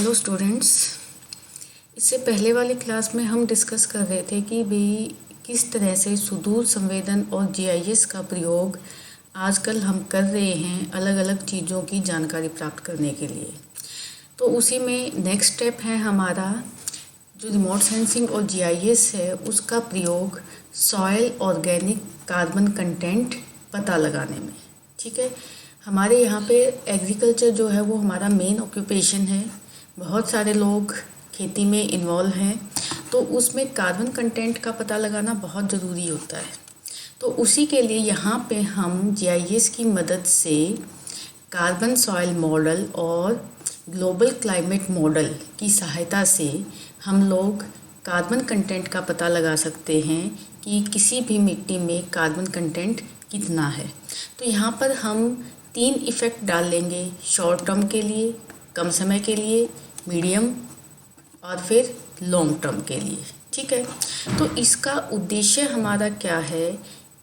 Hello students. इससे पहले वाली क्लास में हम डिस्कस कर रहे थे कि भाई किस तरह से सुदूर संवेदन और जीआईएस का प्रयोग आजकल हम कर रहे हैं अलग अलग चीज़ों की जानकारी प्राप्त करने के लिए। तो उसी में नेक्स्ट स्टेप है हमारा जो रिमोट सेंसिंग और जीआईएस है उसका प्रयोग सॉइल ऑर्गेनिक कार्बन कंटेंट पता लगाने में। ठीक है, हमारे यहाँ पे एग्रीकल्चर जो है वो हमारा मेन ऑक्यूपेशन है। बहुत सारे लोग खेती में इन्वॉल्व हैं, तो उसमें कार्बन कंटेंट का पता लगाना बहुत ज़रूरी होता है। तो उसी के लिए यहाँ पे हम जीआईएस की मदद से कार्बन सॉइल मॉडल और ग्लोबल क्लाइमेट मॉडल की सहायता से हम लोग कार्बन कंटेंट का पता लगा सकते हैं कि किसी भी मिट्टी में कार्बन कंटेंट कितना है। तो यहाँ पर हम 3 इफ़ेक्ट डाल लेंगे, शॉर्ट टर्म के लिए, कम समय के लिए, मीडियम और फिर लॉन्ग टर्म के लिए। ठीक है, तो इसका उद्देश्य हमारा क्या है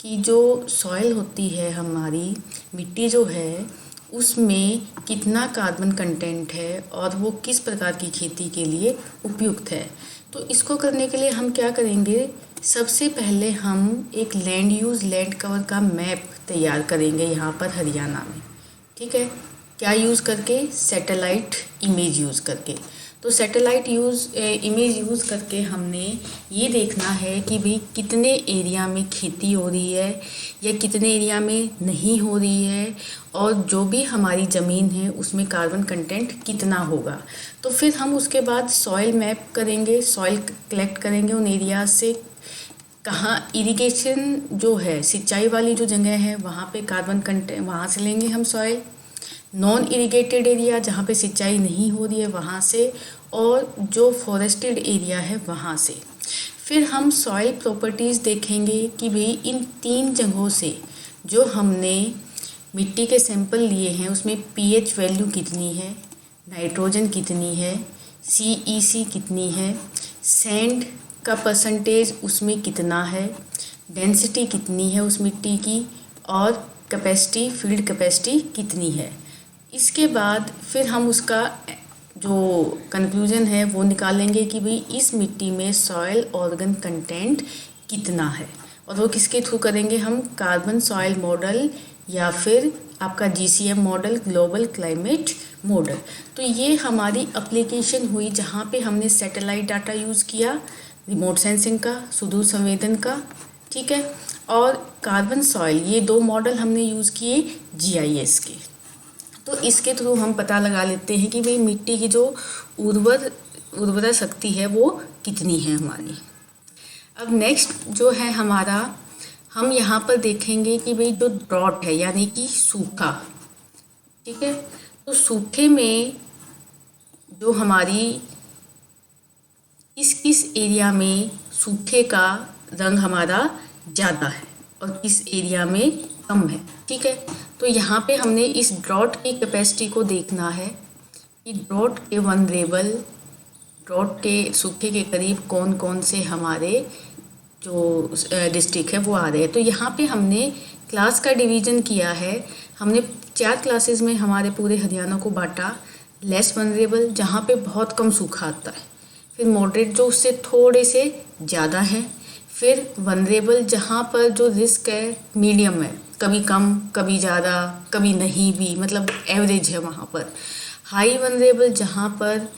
कि जो सॉइल होती है, हमारी मिट्टी जो है, उसमें कितना कार्बन कंटेंट है और वो किस प्रकार की खेती के लिए उपयुक्त है। तो इसको करने के लिए हम क्या करेंगे, सबसे पहले हम एक लैंड यूज़ लैंड कवर का मैप तैयार करेंगे यहाँ पर हरियाणा में। ठीक है, क्या यूज़ करके, सैटेलाइट इमेज यूज़ करके। तो सैटेलाइट इमेज यूज़ करके हमने ये देखना है कि भाई कितने एरिया में खेती हो रही है या कितने एरिया में नहीं हो रही है, और जो भी हमारी ज़मीन है उसमें कार्बन कंटेंट कितना होगा। तो फिर हम उसके बाद सॉइल मैप करेंगे, सॉइल कलेक्ट करेंगे उन एरिया से। कहाँ इरिगेशन जो है, सिंचाई वाली जो जगह है, वहाँ पे कार्बन कंटेंट वहाँ से लेंगे हम सॉइल। नॉन इरिगेटेड एरिया जहाँ पे सिंचाई नहीं हो रही है वहाँ से, और जो फॉरेस्टेड एरिया है वहाँ से। फिर हम सॉइल प्रॉपर्टीज़ देखेंगे कि भाई इन 3 जगहों से जो हमने मिट्टी के सैंपल लिए हैं उसमें पीएच वैल्यू कितनी है, नाइट्रोजन कितनी है, सीईसी कितनी है, सैंड का परसेंटेज उसमें कितना है, डेंसिटी कितनी है उस मिट्टी की, और कैपेसिटी, फील्ड कैपेसिटी कितनी है। इसके बाद फिर हम उसका जो कंक्लूजन है वो निकालेंगे कि भाई इस मिट्टी में सॉइल ऑर्गन कंटेंट कितना है, और वो किसके थ्रू करेंगे हम, कार्बन सॉइल मॉडल या फिर आपका GCM model, global climate model. तो ये हमारी एप्लीकेशन हुई जहाँ पे हमने सैटेलाइट डाटा यूज़ किया, रिमोट सेंसिंग का, सुदूर संवेदन का। ठीक है, और कार्बन सॉइल, ये 2 मॉडल हमने यूज़ किए जीआईएस के। तो इसके थ्रू हम पता लगा लेते हैं कि भाई मिट्टी की जो उर्वरा शक्ति है वो कितनी है हमारी। अब नेक्स्ट जो है हमारा, हम यहाँ पर देखेंगे कि भाई जो ड्रॉट है यानी कि सूखा। ठीक है, तो सूखे में जो हमारी किस एरिया में सूखे का रंग हमारा ज़्यादा है और किस एरिया में कम है। ठीक है, तो यहाँ पे हमने इस ड्रॉट की कैपेसिटी को देखना है कि ड्रॉट के सूखे के करीब कौन कौन से हमारे जो डिस्ट्रिक्ट है वो आ रहे हैं। तो यहाँ पे हमने क्लास का डिवीज़न किया है। हमने 4 क्लासेस में हमारे पूरे हरियाणा को बांटा। लेस वनरेबल जहाँ पे बहुत कम सूखा आता है, फिर मॉडरेट जो उससे थोड़े से ज़्यादा है, फिर वनरेबल जहाँ पर जो रिस्क है मीडियम है, कभी कम कभी ज़्यादा कभी नहीं भी, मतलब एवरेज है वहाँ पर। हाई वनरेबल जहाँ पर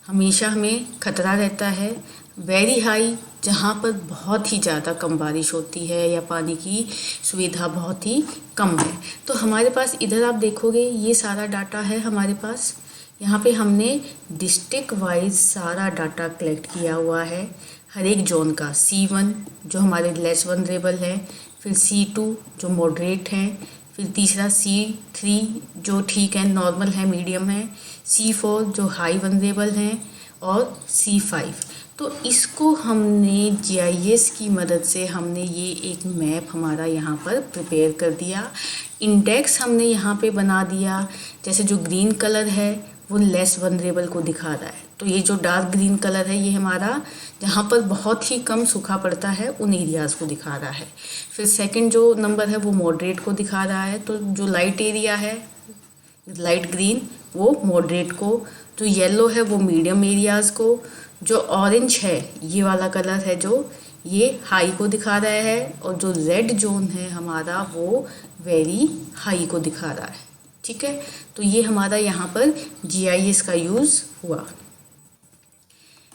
हमेशा हमें खतरा रहता है। वेरी हाई जहाँ पर बहुत ही ज़्यादा कम बारिश होती है या पानी की सुविधा बहुत ही कम है। तो हमारे पास इधर आप देखोगे ये सारा डाटा है हमारे पास। यहाँ पे हमने डिस्ट्रिक्ट वाइज सारा डाटा कलेक्ट किया हुआ है हर एक जोन का। C1 जो हमारे लेस वनरेबल है, फिर C2 जो मॉडरेट है, फिर तीसरा C3 जो ठीक है, नॉर्मल है, मीडियम है, C4 जो हाई वनरेबल हैं, और C5। तो इसको हमने जीआईएस की मदद से हमने ये एक मैप हमारा यहाँ पर प्रिपेयर कर दिया। इंडेक्स हमने यहाँ पे बना दिया। जैसे जो ग्रीन कलर है वो लेस वनरेबल को दिखा रहा है, तो ये जो डार्क ग्रीन कलर है ये हमारा जहाँ पर बहुत ही कम सूखा पड़ता है उन एरियाज़ को दिखा रहा है। फिर सेकंड जो नंबर है वो मॉडरेट को दिखा रहा है। तो जो लाइट एरिया है लाइट ग्रीन वो मॉडरेट को, जो येलो है वो मीडियम एरियाज़ को, जो ऑरेंज है ये वाला कलर है जो ये हाई को दिखा रहा है, और जो रेड जोन है हमारा वो वेरी हाई को दिखा रहा है। ठीक है, तो ये हमारा यहाँ पर GIS का यूज़ हुआ।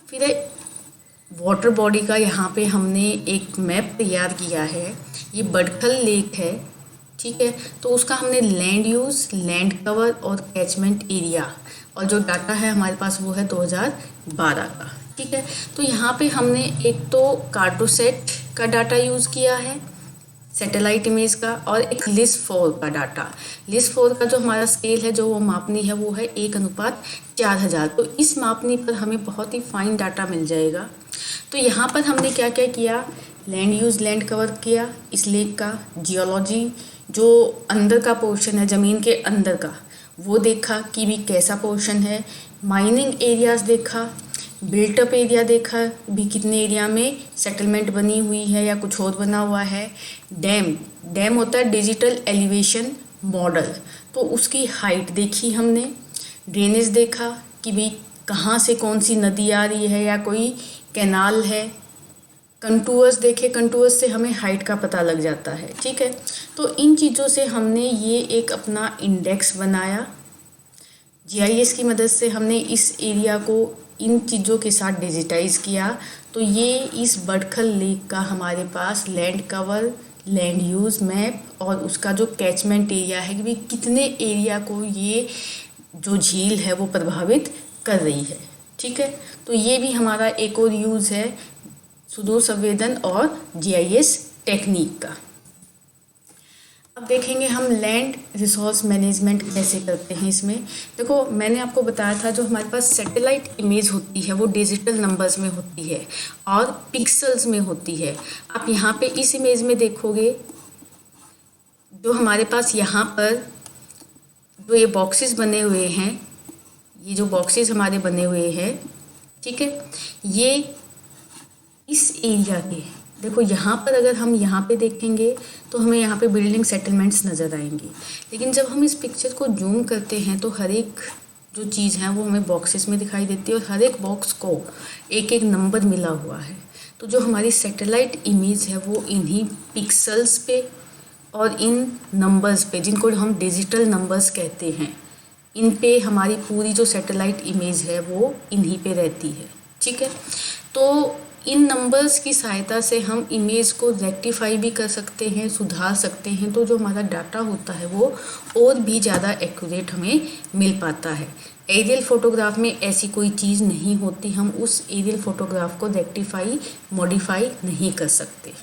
फिर वाटर बॉडी का यहाँ पे हमने एक मैप तैयार किया है। ये बडखल लेक है, ठीक है, तो उसका हमने लैंड यूज़, लैंड कवर और कैचमेंट एरिया, और जो डाटा है हमारे पास वो है 2012 का। ठीक है, तो यहाँ पे हमने एक तो कार्टोसेट का डाटा यूज़ किया है, सैटेलाइट इमेज का, और एक लिस्ट 4 का डाटा। लिस्ट 4 का जो हमारा स्केल है, जो वो मापनी है, वो है 1:4000। तो इस मापनी पर हमें बहुत ही फाइन डाटा मिल जाएगा। तो यहाँ पर हमने क्या क्या किया, लैंड यूज़, लैंड कवर किया इस लेक का, जियोलॉजी जो अंदर का पोर्शन है ज़मीन के अंदर का वो देखा कि भी कैसा पोर्शन है, माइनिंग एरियाज़ देखा, बिल्टअप एरिया देखा भी कितने एरिया में सेटलमेंट बनी हुई है या कुछ और बना हुआ है। डैम होता है डिजिटल एलिवेशन मॉडल, तो उसकी हाइट देखी हमने। ड्रेनेज देखा कि भी कहाँ से कौन सी नदी आ रही है या कोई कैनाल है। कंटूर्स देखे, कंटूर्स से हमें हाइट का पता लग जाता है। ठीक है, तो इन चीज़ों से हमने ये एक अपना इंडेक्स बनाया। GIS की मदद से हमने इस एरिया को इन चीज़ों के साथ डिजिटाइज किया। तो ये इस बडखल लेक का हमारे पास land cover, land use map और उसका जो कैचमेंट एरिया है कि भाई कितने एरिया को ये जो झील है वो प्रभावित कर रही है। ठीक है, तो ये भी हमारा एक और यूज़ है सुदूर संवेदन और GIS टेक्निक का। अब देखेंगे हम लैंड रिसोर्स मैनेजमेंट कैसे करते हैं। इसमें देखो, मैंने आपको बताया था जो हमारे पास सैटेलाइट इमेज होती है वो डिजिटल नंबर्स में होती है और पिक्सल्स में होती है। आप यहाँ पे इस इमेज में देखोगे जो हमारे पास यहाँ पर जो ये बॉक्सेस बने हुए हैं, ये जो बॉक्सेस हमारे बने हुए हैं, ठीक है, ये इस एरिया के, देखो यहाँ पर अगर हम यहाँ पे देखेंगे तो हमें यहाँ पे बिल्डिंग सेटलमेंट्स नज़र आएंगी, लेकिन जब हम इस पिक्चर को जूम करते हैं तो हर एक जो चीज़ है वो हमें बॉक्सेस में दिखाई देती है और हर एक बॉक्स को एक एक नंबर मिला हुआ है। तो जो हमारी सैटेलाइट इमेज है वो इन्हीं पिक्सल्स पे और इन नंबर्स पे, जिनको हम डिजिटल नंबर्स कहते हैं, इन पे हमारी पूरी जो सैटेलाइट इमेज है वो इन्हीं पे रहती है। ठीक है, तो इन नंबर्स की सहायता से हम इमेज को रेक्टिफाई भी कर सकते हैं, सुधार सकते हैं, तो जो हमारा डाटा होता है वो और भी ज़्यादा एक्यूरेट हमें मिल पाता है। एरियल फोटोग्राफ में ऐसी कोई चीज़ नहीं होती, हम उस एरियल फोटोग्राफ को रेक्टिफाई, मॉडिफाई नहीं कर सकते।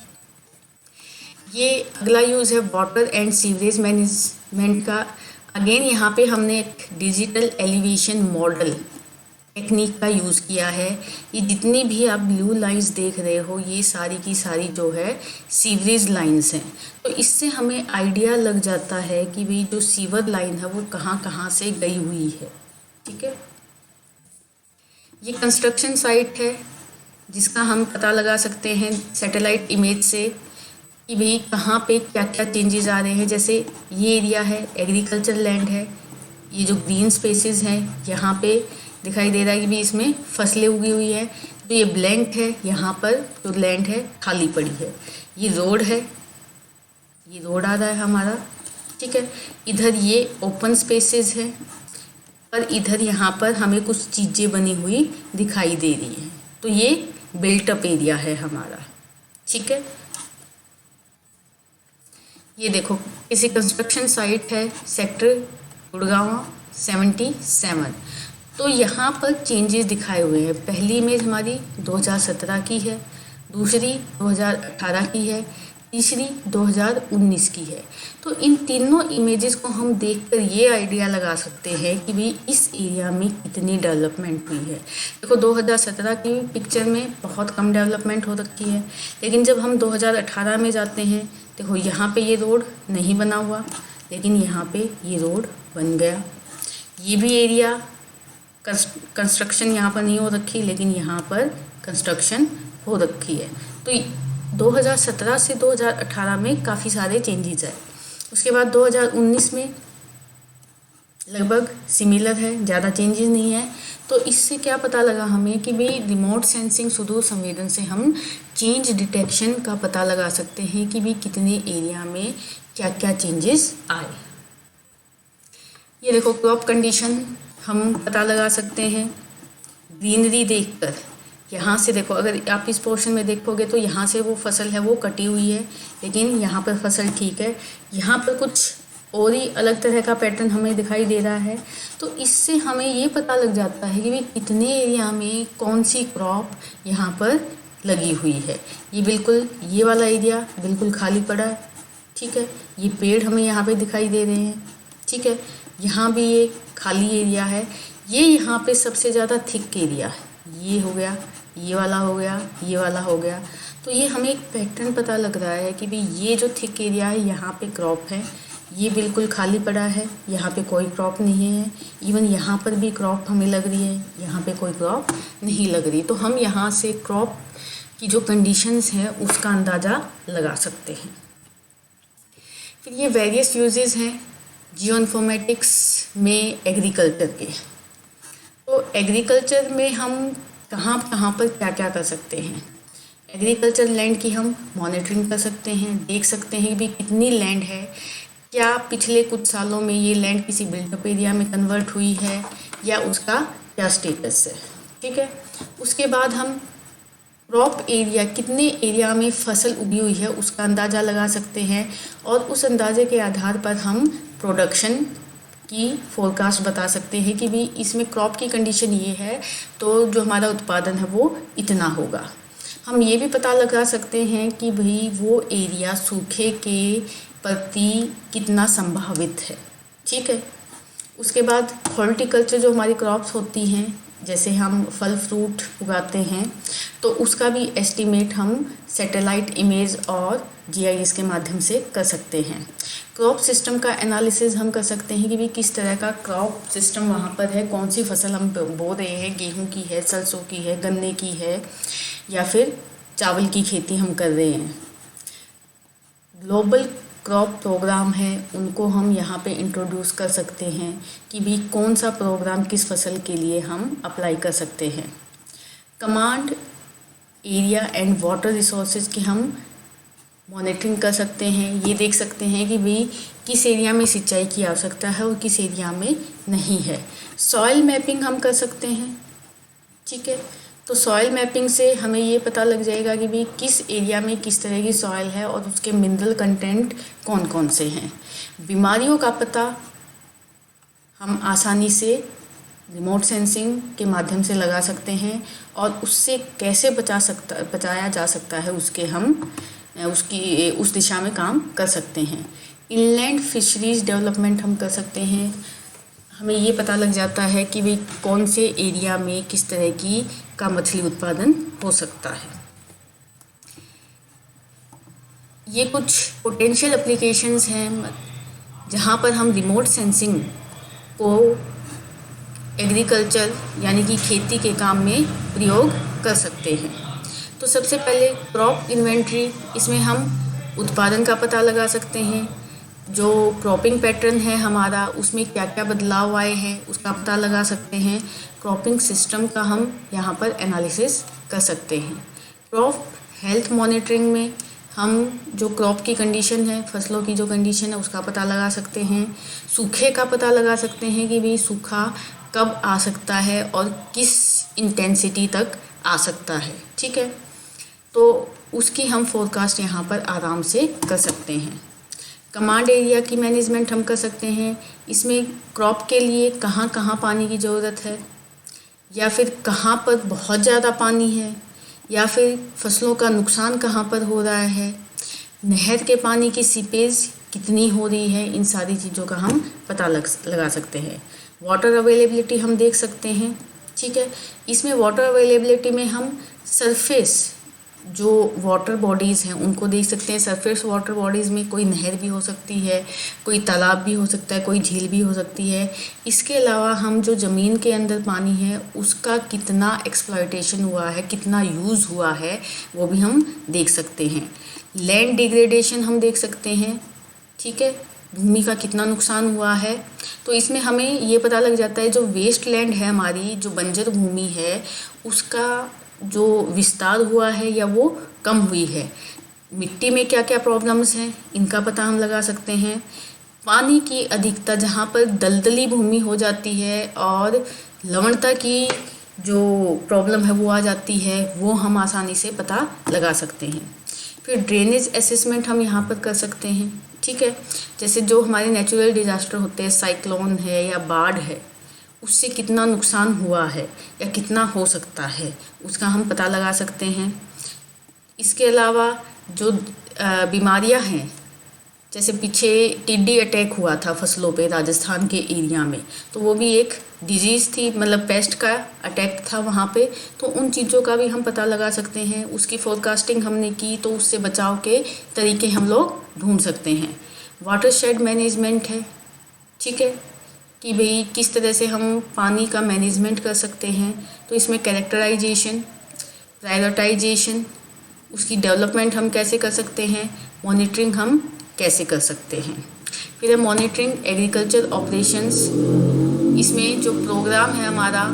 ये अगला यूज़ है वाटर एंड सीवरेज मैनेजमेंट का। अगेन यहाँ पे हमने एक डिजिटल एलिवेशन मॉडल टेक्निक का यूज़ किया है। ये जितनी भी आप ब्लू लाइंस देख रहे हो ये सारी की सारी जो है सीवरेज लाइंस हैं। तो इससे हमें आइडिया लग जाता है कि भाई जो सीवर लाइन है वो कहाँ कहाँ से गई हुई है। ठीक है, ये कंस्ट्रक्शन साइट है जिसका हम पता लगा सकते हैं सैटेलाइट इमेज से कि भाई कहाँ पे क्या क्या चेंजेस आ रहे हैं। जैसे ये एरिया है एग्रीकल्चर लैंड है, ये जो ग्रीन स्पेसेस हैं यहाँ पे दिखाई दे रहा है कि भी इसमें फसलें उगी हुई है। तो ये ब्लैंक है, यहाँ पर जो लैंड है खाली पड़ी है। ये रोड है, ये रोड आ रहा है हमारा। ठीक है, इधर ये ओपन स्पेसेस है, पर इधर यहाँ पर हमें कुछ चीज़ें बनी हुई दिखाई दे रही हैं। तो ये बिल्टअप एरिया है हमारा। ठीक है, ये देखो किसी कंस्ट्रक्शन साइट है, सेक्टर गुड़गांव 77। तो यहाँ पर चेंजेस दिखाए हुए हैं। पहली इमेज हमारी 2017 की है, दूसरी 2018 की है, तीसरी 2019 की है। तो इन तीनों इमेजेस को हम देखकर ये आइडिया लगा सकते हैं कि भाई इस एरिया में कितनी डेवलपमेंट हुई है। देखो 2017 की पिक्चर में बहुत कम डेवलपमेंट हो रखी है, लेकिन जब हम 2018 में जाते हैं, देखो यहाँ पे ये रोड नहीं बना हुआ, लेकिन यहाँ पे ये रोड बन गया। ये भी एरिया कंस्ट्रक्शन यहाँ पर नहीं हो रखी, लेकिन यहाँ पर कंस्ट्रक्शन हो रखी है। तो 2017 से 2018 में काफ़ी सारे चेंजेस आए। उसके बाद 2019 में लगभग सिमिलर है, ज़्यादा चेंजेस नहीं है। तो इससे क्या पता लगा हमें कि भाई रिमोट सेंसिंग सुदूर संवेदन से हम चेंज डिटेक्शन का पता लगा सकते हैं कि भाई कितने एरिया में क्या क्या चेंजेस आए। ये देखो क्रॉप कंडीशन हम पता लगा सकते हैं ग्रीनरी देखकर। यहाँ से देखो, अगर आप इस पोर्शन में देखोगे तो यहाँ से वो फसल है वो कटी हुई है, लेकिन यहाँ पर फसल ठीक है। यहाँ पर कुछ और ही अलग तरह का पैटर्न हमें दिखाई दे रहा है। तो इससे हमें ये पता लग जाता है कि भाई कितने एरिया में कौन सी क्रॉप यहाँ पर लगी हुई है। ये बिल्कुल ये वाला एरिया बिल्कुल खाली पड़ा है, ठीक है। ये पेड़ हमें यहाँ पे दिखाई दे रहे हैं, ठीक है। यहाँ भी ये खाली एरिया है। ये यहाँ पे सबसे ज़्यादा थिक एरिया है, ये हो गया, ये वाला हो गया, ये वाला हो गया। तो ये हमें एक पैटर्न पता लग रहा है कि भाई ये जो थिक एरिया है यहाँ पे क्रॉप है, ये बिल्कुल खाली पड़ा है, यहाँ पे कोई क्रॉप नहीं है। इवन यहाँ पर भी क्रॉप हमें लग रही है, यहाँ पे कोई क्रॉप नहीं लग रही। तो हम यहाँ से क्रॉप की जो कंडीशंस हैं उसका अंदाज़ा लगा सकते हैं। फिर ये वेरियस यूजेस हैं जियोइन्फॉर्मेटिक्स में एग्रीकल्चर के। तो एग्रीकल्चर में हम कहाँ कहाँ पर क्या क्या कर सकते हैं। एग्रीकल्चर लैंड की हम मॉनिटरिंग कर सकते हैं, देख सकते हैं कि भाई कितनी लैंड है, क्या पिछले कुछ सालों में ये लैंड किसी बिल्डअप एरिया में कन्वर्ट हुई है या उसका क्या स्टेटस है, ठीक है। उसके बाद हम क्रॉप एरिया, कितने एरिया में फसल उगी हुई है उसका अंदाज़ा लगा सकते हैं, और उस अंदाजे के आधार पर हम प्रोडक्शन की फोरकास्ट बता सकते हैं कि भाई इसमें क्रॉप की कंडीशन ये है तो जो हमारा उत्पादन है वो इतना होगा। हम ये भी पता लगा सकते हैं कि भाई वो एरिया सूखे के प्रति कितना संभावित है, ठीक है। उसके बाद हॉर्टिकल्चर जो हमारी क्रॉप्स होती हैं, जैसे हम फल फ्रूट उगाते हैं, तो उसका भी एस्टीमेट हम सैटेलाइट इमेज और जीआईएस के माध्यम से कर सकते हैं। क्रॉप सिस्टम का एनालिसिस हम कर सकते हैं कि भी किस तरह का क्रॉप सिस्टम वहाँ पर है, कौन सी फसल हम बो रहे हैं, गेहूं की है, सरसों की है, गन्ने की है, या फिर चावल की खेती हम कर रहे हैं। ग्लोबल क्रॉप प्रोग्राम है, उनको हम यहाँ पे इंट्रोड्यूस कर सकते हैं कि भी कौन सा प्रोग्राम किस फसल के लिए हम अप्लाई कर सकते हैं। Command area and water resources की हम मॉनिटरिंग कर सकते हैं। ये देख सकते हैं कि भाई किस एरिया में सिंचाई की आवश्यकता है और किस एरिया में नहीं है। सॉइल मैपिंग हम कर सकते हैं, ठीक है। तो सॉइल मैपिंग से हमें ये पता लग जाएगा कि भाई किस एरिया में किस तरह की सॉइल है और उसके मिनरल कंटेंट कौन कौन से हैं। बीमारियों का पता हम आसानी से रिमोट सेंसिंग के माध्यम से लगा सकते हैं और उससे कैसे बचाया जा सकता है उस दिशा में काम कर सकते हैं। इनलैंड फिशरीज डेवलपमेंट हम कर सकते हैं। हमें ये पता लग जाता है कि भाई कौन से एरिया में किस तरह का मछली उत्पादन हो सकता है। ये कुछ पोटेंशियल एप्लीकेशंस हैं जहाँ पर हम रिमोट सेंसिंग को एग्रीकल्चर यानी कि खेती के काम में प्रयोग कर सकते हैं। तो सबसे पहले क्रॉप इन्वेंट्री, इसमें हम उत्पादन का पता लगा सकते हैं, जो क्रॉपिंग पैटर्न है हमारा उसमें क्या क्या बदलाव आए हैं उसका पता लगा सकते हैं। क्रॉपिंग सिस्टम का हम यहाँ पर एनालिसिस कर सकते हैं। क्रॉप हेल्थ मॉनिटरिंग में हम जो क्रॉप की कंडीशन है, फसलों की जो कंडीशन है उसका पता लगा सकते हैं। सूखे का पता लगा सकते हैं कि भाई सूखा कब आ सकता है और किस इंटेंसिटी तक आ सकता है, ठीक है। तो उसकी हम फोरकास्ट यहाँ पर आराम से कर सकते हैं। कमांड एरिया की मैनेजमेंट हम कर सकते हैं। इसमें क्रॉप के लिए कहाँ कहाँ पानी की ज़रूरत है, या फिर कहाँ पर बहुत ज़्यादा पानी है, या फिर फसलों का नुकसान कहाँ पर हो रहा है, नहर के पानी की सीपेज कितनी हो रही है, इन सारी चीज़ों का हम पता लगा सकते हैं। वाटर अवेलेबिलिटी हम देख सकते हैं, ठीक है। इसमें वाटर अवेलेबिलिटी में हम सरफेस जो वाटर बॉडीज़ हैं उनको देख सकते हैं। सरफेस वाटर बॉडीज़ में कोई नहर भी हो सकती है, कोई तालाब भी हो सकता है, कोई झील भी हो सकती है। इसके अलावा हम जो ज़मीन के अंदर पानी है उसका कितना एक्सप्लॉयटेशन हुआ है, कितना यूज़ हुआ है, वो भी हम देख सकते हैं। लैंड डिग्रेडेशन हम देख सकते हैं, ठीक है। भूमि का कितना नुकसान हुआ है। तो इसमें हमें ये पता लग जाता है जो वेस्ट लैंड है हमारी, जो बंजर भूमि है, उसका जो विस्तार हुआ है या वो कम हुई है। मिट्टी में क्या क्या प्रॉब्लम्स हैं इनका पता हम लगा सकते हैं। पानी की अधिकता, जहाँ पर दलदली भूमि हो जाती है और लवणता की जो प्रॉब्लम है वो आ जाती है, वो हम आसानी से पता लगा सकते हैं। फिर ड्रेनेज असेसमेंट हम यहाँ पर कर सकते हैं, ठीक है। जैसे जो हमारे नेचुरल डिज़ास्टर होते हैं, साइक्लोन है या बाढ़ है, उससे कितना नुकसान हुआ है या कितना हो सकता है, उसका हम पता लगा सकते हैं। इसके अलावा जो बीमारियां हैं, जैसे पीछे टिड्डी अटैक हुआ था फसलों पे राजस्थान के एरिया में, तो वो भी एक डिजीज़ थी, मतलब पेस्ट का अटैक था वहाँ पे। तो उन चीज़ों का भी हम पता लगा सकते हैं। उसकी फोरकास्टिंग हमने की तो उससे बचाव के तरीके हम लोग ढूंढ सकते हैं। वाटरशेड मैनेजमेंट है, ठीक है, कि भाई किस तरह से हम पानी का मैनेजमेंट कर सकते हैं। तो इसमें कैरेक्टराइजेशन, प्रायोरिटाइजेशन, उसकी डेवलपमेंट हम कैसे कर सकते हैं, मॉनिटरिंग हम कैसे कर सकते हैं। फिर है मॉनिटरिंग एग्रीकल्चर ऑपरेशंस। इसमें जो प्रोग्राम है हमारा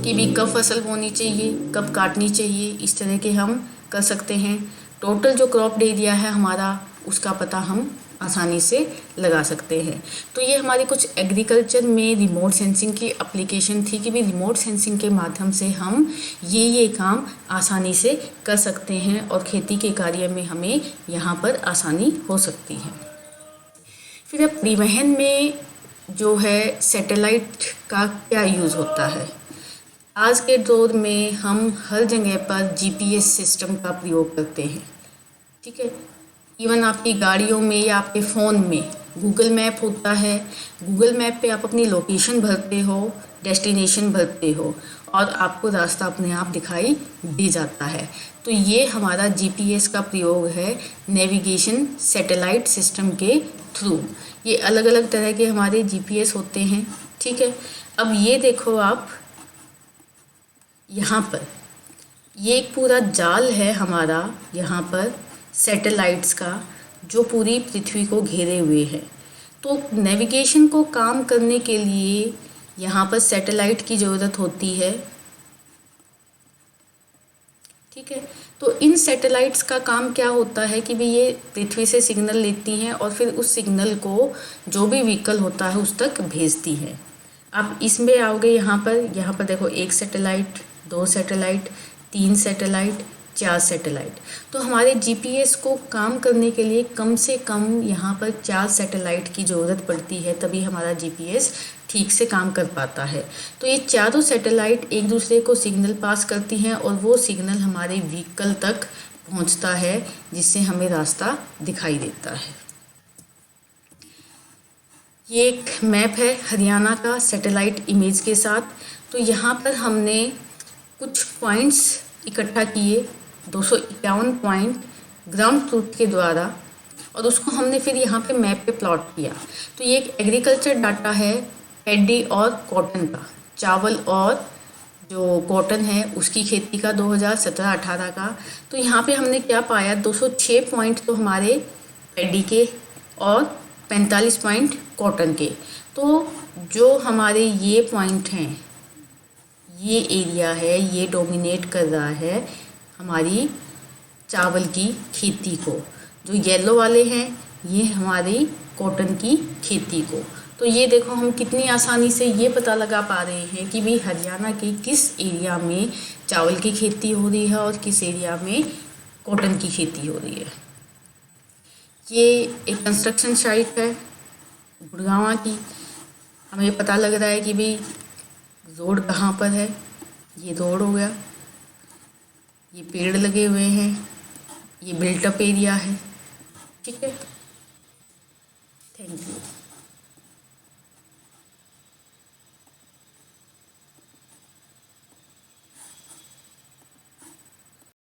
कि भी कब फसल बोनी चाहिए, कब काटनी चाहिए, इस तरह के हम कर सकते हैं। टोटल जो क्रॉप एरिया है हमारा, उसका पता हम आसानी से लगा सकते हैं। तो ये हमारी कुछ एग्रीकल्चर में रिमोट सेंसिंग की एप्लीकेशन थी कि भी रिमोट सेंसिंग के माध्यम से हम ये काम आसानी से कर सकते हैं और खेती के कार्य में हमें यहाँ पर आसानी हो सकती है। फिर अब परिवहन में जो है सैटेलाइट का क्या यूज़ होता है। आज के दौर में हम हर जगह पर जीपीएस सिस्टम का प्रयोग करते हैं, ठीक है। इवन आपकी गाड़ियों में या आपके फ़ोन में गूगल मैप होता है। गूगल मैप पे आप अपनी लोकेशन भरते हो, डेस्टिनेशन भरते हो और आपको रास्ता अपने आप दिखाई दे जाता है। तो ये हमारा जीपीएस का प्रयोग है नेविगेशन सैटेलाइट सिस्टम के थ्रू। ये अलग अलग तरह के हमारे जीपीएस होते हैं, ठीक है। अब ये देखो आप यहाँ पर, ये एक पूरा जाल है हमारा यहाँ पर सैटेलाइट्स का, जो पूरी पृथ्वी को घेरे हुए है। तो नेविगेशन को काम करने के लिए यहाँ पर सैटेलाइट की ज़रूरत होती है, ठीक है। तो इन सैटेलाइट्स का काम क्या होता है कि भाई ये पृथ्वी से सिग्नल लेती हैं और फिर उस सिग्नल को जो भी व्हीकल होता है उस तक भेजती है। आप इसमें आओगे यहाँ पर देखो, एक सैटेलाइट, दो सैटेलाइट, तीन सैटेलाइट, चार सैटेलाइट। तो हमारे जीपीएस को काम करने के लिए कम से कम यहाँ पर 4 सैटेलाइट की ज़रूरत पड़ती है, तभी हमारा जीपीएस ठीक से काम कर पाता है। तो ये चारों सैटेलाइट एक दूसरे को सिग्नल पास करती हैं और वो सिग्नल हमारे व्हीकल तक पहुँचता है, जिससे हमें रास्ता दिखाई देता है। ये एक मैप है हरियाणा का सैटेलाइट इमेज के साथ। तो यहाँ पर हमने कुछ पॉइंट्स इकट्ठा किए, 251 पॉइंट ग्राउंड ट्रूथ के द्वारा, और उसको हमने फिर यहाँ पे मैप पे प्लॉट किया। तो ये एक एग्रीकल्चर डाटा है पैडी और कॉटन का, चावल और जो कॉटन है उसकी खेती का 2017-18 का। तो यहाँ पे हमने क्या पाया, 206 पॉइंट तो हमारे पैडी के और 45 पॉइंट कॉटन के। तो जो हमारे ये पॉइंट हैं, ये एरिया है, ये डोमिनेट कर रहा है हमारी चावल की खेती को। जो येलो वाले हैं ये हमारी कॉटन की खेती को। तो ये देखो हम कितनी आसानी से ये पता लगा पा रहे हैं कि भाई हरियाणा के किस एरिया में चावल की खेती हो रही है और किस एरिया में कॉटन की खेती हो रही है। ये एक कंस्ट्रक्शन साइट है गुड़गांव की। हमें पता लग रहा है कि भाई रोड कहाँ पर है। ये रोड हो गया, ये पेड़ लगे हुए हैं, ये बिल्टअप एरिया है, ठीक है। Thank you.